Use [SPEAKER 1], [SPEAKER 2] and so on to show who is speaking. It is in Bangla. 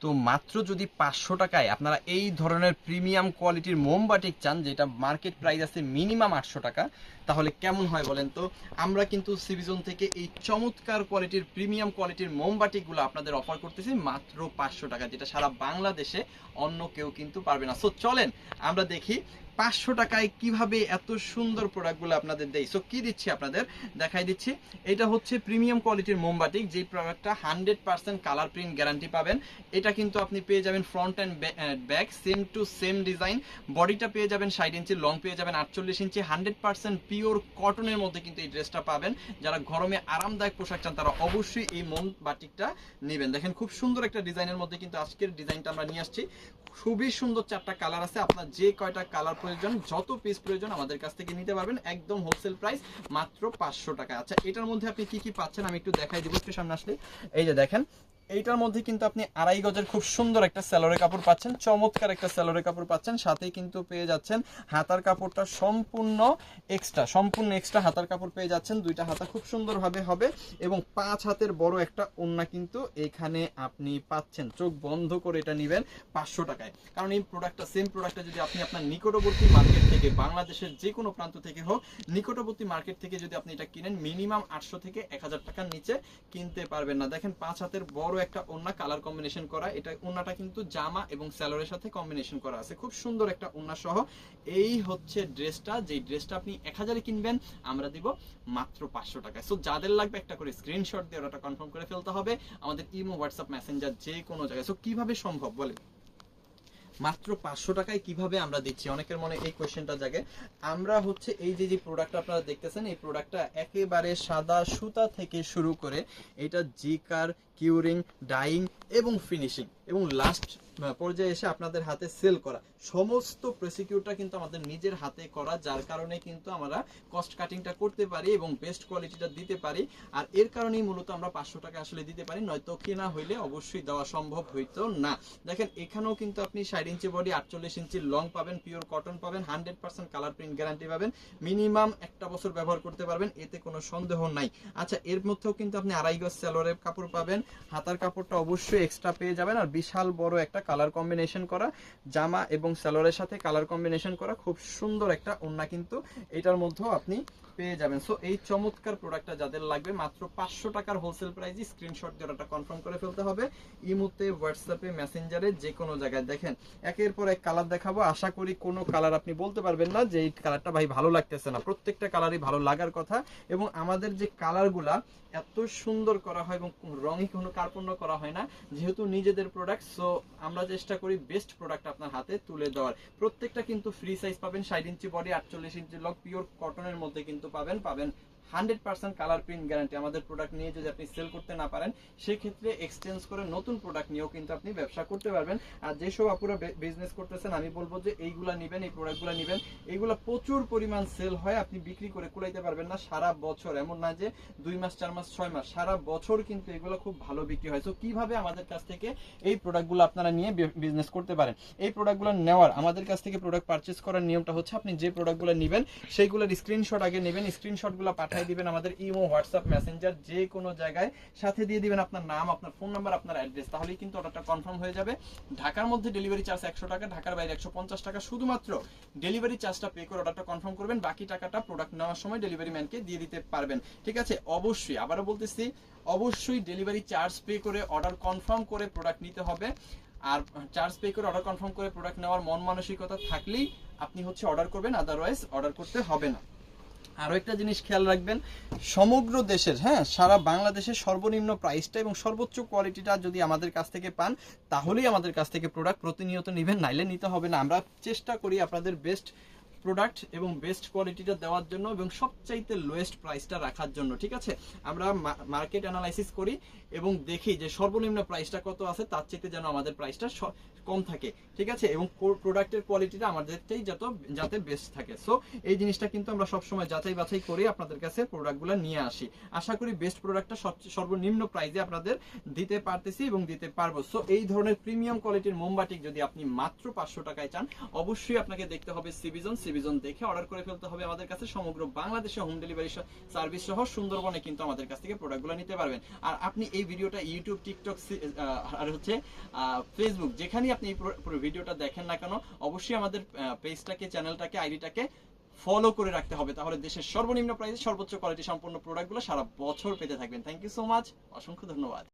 [SPEAKER 1] তো মাত্র যদি 500 টাকায় আপনারা এই ধরনের প্রিমিয়াম কোয়ালিটির মোমবাটিক চান, যেটা মার্কেট প্রাইস আছে মিনিমাম 800 টাকা, তাহলে কেমন হয় বলেন তো? আমরা কিন্তু সিভিজন থেকে এই চমৎকার কোয়ালিটির প্রিমিয়াম কোয়ালিটির মোমবাটিকগুলো আপনাদের অফার করতেছি মাত্র 500 টাকা, যেটা সারা বাংলাদেশে অন্য কেউ কিন্তু পারবে না। সো চলেন আমরা দেখি 500 টাকায় কিভাবে এত সুন্দর প্রোডাক্টগুলো আপনাদের দেই। সো কি দিচ্ছি আপনাদের দেখাই দিচ্ছি। এটা হচ্ছে প্রিমিয়াম কোয়ালিটির মোমবাটিক, যে প্রোডাক্টটা 100% কালার প্রিন্ট গ্যারান্টি পাবেন। এটা কিন্তু আপনি পেয়ে যাবেন front and back same to same design. বডিটা পেয়ে যাবেন 60 ইঞ্চি, লং পেয়ে যাবেন 48 ইঞ্চি। 100% পিওর কটনের মধ্যে কিন্তু এই ড্রেসটা পাবেন। যারা গরমে আরামদায়ক পোশাক চান তারা অবশ্যই এই মোমবাটিকটা নেবেন। দেখেন খুব সুন্দর একটা ডিজাইনের মধ্যে কিন্তু আজকের ডিজাইনটা আমরা নিয়ে আসছি। খুবই সুন্দর 4টা কালার আছে। আপনার যে কয়টা কালার প্রয়োজন, যত পিস প্রয়োজন আমাদের কাছ থেকে নিতে পারবেন, একদম হোলসেল প্রাইস মাত্র 500 টাকা। আচ্ছা, এটার মধ্যে আপনি কি কি পাচ্ছেন আমি একটু দেখাই দিব, একটু সামনে আসলে। এই যে দেখেন, এইটার মধ্যে কিন্তু আপনি 2.5 গজের খুব সুন্দর একটা স্যালোরে কাপড় পাচ্ছেন, চমৎকার একটা স্যালোরে কাপড় পাচ্ছেন। সাথেই কিন্তু পেয়ে যাচ্ছেন হাতার কাপড়টা সম্পূর্ণ এক্সট্রা হাতার কাপড় পেয়ে যাচ্ছেন। 2টা হাতা খুব সুন্দরভাবে হবে এবং 5 হাতের বড় একটা ওড়না কিন্তু এখানে আপনি পাচ্ছেন। চোখ বন্ধ করে এটা নেবেন 500 টাকায়। কারণ এই প্রোডাক্টটা, সেম প্রোডাক্টটা যদি আপনি আপনার নিকটবর্তী মার্কেট থেকে, বাংলাদেশের যে কোনো প্রান্ত থেকে হোক, নিকটবর্তী মার্কেট থেকে যদি আপনি এটা কিনেন, মিনিমাম 800 থেকে 1000 টাকার নিচে কিনতে পারবেন না। দেখেন 5 হাতের বড় একটা ওড়না, কালার কম্বিনেশন করা। এটা ওড়নাটা কিন্তু জামা এবং স্যালোরের সাথে কম্বিনেশন করা আছে। খুব সুন্দর একটা ওড়না সহ এই হচ্ছে ড্রেসটা। যেই ড্রেসটা আপনি 1000 এ কিনবেন, আমরা দিব মাত্র 500 টাকায়। সো যাদের লাগবে একটা করে স্ক্রিনশট দিয়ে ওটা কনফার্ম করে ফেলতে হবে আমাদের ইমো, হোয়াটসঅ্যাপ, মেসেঞ্জার যে কোনো জায়গায়। সো কিভাবে সম্ভব বলে মাত্র 500 টাকায় কিভাবে আমরা দিচ্ছি? অনেকের মনে এই কোয়েশ্চেনটা জাগে। আমরা হচ্ছে এই যে প্রোডাক্টটা আপনারা দেখতেছেন, এই প্রোডাক্টটা একেবারে সাদা সুতা থেকে শুরু করে এটা জিকার, কিউরিং, ডাইং এবং ফিনিশিং এবং লাস্ট পর্যায়ে এসে আপনাদের হাতে সেল করা, সমস্ত প্রসিকিউরটা কিন্তু আমাদের নিজের হাতে করা, যার কারণে কিন্তু আমরা কস্ট কাটিংটা করতে পারি এবং বেস্ট কোয়ালিটিটা দিতে পারি। আর এর কারণেই মূলত আমরা 500 টাকা আসলে দিতে পারি, নয়তো কেনা হইলে অবশ্যই দেওয়া সম্ভব হইতো না। দেখেন এখানেও কিন্তু আপনি 60 ইঞ্চি বডি, 48 ইঞ্চি লং পাবেন, পিওর কটন পাবেন, 100% কালার প্রিন্ট গ্যারান্টি পাবেন, মিনিমাম 1 বছর ব্যবহার করতে পারবেন, এতে কোনো সন্দেহ নাই। আচ্ছা, এর মধ্যেও কিন্তু আপনি 2.5 গজ সালোয়ারের কাপড় পাবেন, হাতার কাপড়টা অবশ্যই এক্সট্রা পেয়ে যাবেন। আর বিশাল বড় একটা কালার কম্বিনেশন করা জামা এবং সালোয়ারের সাথে কালার কম্বিনেশন করা খুব সুন্দর একটা ওড়না কিন্তু এটার মধ্যেও আপনি পেয়ে যাবেন। সো এই চমৎকার প্রোডাক্টটা যাদের লাগবে মাত্র 500 টাকার হোলসেল প্রাইসে স্ক্রিনশট দিয়ে ওটা কনফার্ম করে ফেলতে হবে ইমোতে, হোয়াটসঅ্যাপে, মেসেঞ্জারে, যে কোনো জায়গায়। দেখেন একের পর এক কালার দেখাবো, আশা করি কোনো কালার আপনি বলতে পারবেন না যে এই কালারটা ভাই ভালো লাগতেছে না। প্রত্যেকটা কালারই ভালো লাগার কথা। এবং আমাদের যে কালারগুলা এত সুন্দর করা হয় এবং রঙে কোনো কার্পণ্য করা হয় না, যেহেতু নিজেদের প্রোডাক্ট। সো আমরা চেষ্টা করি বেস্ট প্রোডাক্ট আপনার হাতে তুলে দেওয়ার। প্রত্যেকটা কিন্তু ফ্রি সাইজ পাবেন, 60 ইঞ্চি বডি, 48 ইঞ্চি লং, পিওর কটনের মধ্যে কিন্তু পাবেন 100% কালার প্রিন্ট গ্যারান্টি। আমাদের প্রোডাক্ট নিয়ে যদি আপনি সেল করতে না পারেন, সেক্ষেত্রে এক্সচেঞ্জ করে নতুন প্রোডাক্ট নিয়েও কিন্তু আপনি ব্যবসা করতে পারবেন। আর যেসব আপুরা বিজনেস করতেছেন, আমি বলবো যে এইগুলা নিবেন, এই প্রোডাক্টগুলো নিবেন। এইগুলা প্রচুর পরিমাণ সেল হয়, আপনি বিক্রি করে কুলাইতে পারবেন না সারা বছর। এমন না যে 2 মাস, 4 মাস, 6 মাস, সারা বছর কিন্তু এগুলো খুব ভালো বিক্রি হয়। তো কিভাবে আমাদের কাছ থেকে এই প্রোডাক্টগুলো আপনারা নিয়ে বিজনেস করতে পারেন? এই প্রোডাক্টগুলো নেওয়ার, আমাদের কাছ থেকে প্রোডাক্ট পারচেজ করার নিয়মটা হচ্ছে, আপনি যে প্রোডাক্টগুলো নেবেন সেইগুলোর স্ক্রিনশট আগে নেবেন, স্ক্রিনশটগুলো পাঠিয়ে দিবেন আমাদের ইমো, হোয়াটসঅ্যাপ, মেসেঞ্জার, যে কোনো জায়গায়। সাথে দিয়ে দিবেন আপনার নাম, আপনার ফোন নাম্বার, আপনার অ্যাড্রেস, তাহলেই কিন্তু অর্ডারটা কনফার্ম হয়ে যাবে। ঢাকার মধ্যে ডেলিভারি চার্জ 100 টাকা, ঢাকার বাইরে 150 টাকা। শুধুমাত্র ডেলিভারি চার্জটা পে করে অর্ডারটা কনফার্ম করবেন, বাকি টাকাটা প্রোডাক্ট নেওয়ার সময় ডেলিভারি ম্যানকে দিয়ে দিতে পারবেন। ঠিক আছে? অবশ্যই, আবারও বলতেছি, অবশ্যই ডেলিভারি চার্জ পে করে অর্ডার কনফার্ম করে প্রোডাক্ট নিতে হবে। আর চার্জ পে করে অর্ডার কনফার্ম করে প্রোডাক্ট নেওয়ার মন মানসিকতা থাকলেই আপনি হচ্ছে অর্ডার করবেন, আদারওয়াইজ অর্ডার করতে হবে না। আরো একটা জিনিস খেয়াল রাখবেন, সমগ্র দেশের, সারা বাংলাদেশের সর্বনিম্ন প্রাইসটা এবং সর্বোচ্চ কোয়ালিটিটা যদি আমাদের কাছ থেকে পান, তাহলেই আমাদের কাছ থেকে প্রোডাক্ট প্রতিনিয়ত নেবেন, নাইলে নিতে হবে না। আমরা চেষ্টা করি আপনাদের বেস্ট প্রোডাক্ট এবং বেস্ট কোয়ালিটিটা দেওয়ার জন্য এবং সবচাইতে লোয়েস্ট প্রাইসটা রাখার জন্য। ঠিক আছে? আমরা মার্কেট অ্যানালাইসিস করি এবং দেখি যে সর্বনিম্ন প্রাইসটা কত আছে, তার চাইতে যেন আমাদের প্রাইসটা কম থাকে। ঠিক আছে? এবং প্রোডাক্টের কোয়ালিটিটা আমাদেরটাই যাতে বেস্ট থাকে। সো এই জিনিসটা কিন্তু আমরা সবসময় যাচাই বাছাই করে আপনাদের কাছে প্রোডাক্টগুলো নিয়ে আসি। আশা করি বেস্ট প্রোডাক্টটা সর্বনিম্ন প্রাইসে আপনাদের দিতে পারতেছি এবং দিতে পারবো। সো এই ধরনের প্রিমিয়াম কোয়ালিটির মোমবাটিক যদি আপনি মাত্র 500 টাকায় চান, অবশ্যই আপনাকে দেখতে হবে সিভিজন। সিবিজন দেখে অর্ডার করে ফেলতে হবে আমাদের কাছে। সমগ্র বাংলাদেশে হোম ডেলিভারি সার্ভিস সহ সুন্দরবনে কিন্তু আমাদের কাছ থেকে প্রোডাক্টগুলো নিতে পারবেন। আর আপনি এই ভিডিওটা ইউটিউব, টিকটক আর হচ্ছে ফেসবুক, যেখানেই আপনি এই পুরো ভিডিওটা দেখেন না কেন, অবশ্যই আমাদের পেজটাকে, চ্যানেলটাকে, আইডিটাকে ফলো করে রাখতে হবে। তাহলে দেশের সর্বনিম্ন প্রাইসে সর্বোচ্চ কোয়ালিটি সম্পন্ন প্রোডাক্টগুলো সারা বছর পেতে থাকবেন। থ্যাংক ইউ সো মাচ, অসংখ্য ধন্যবাদ।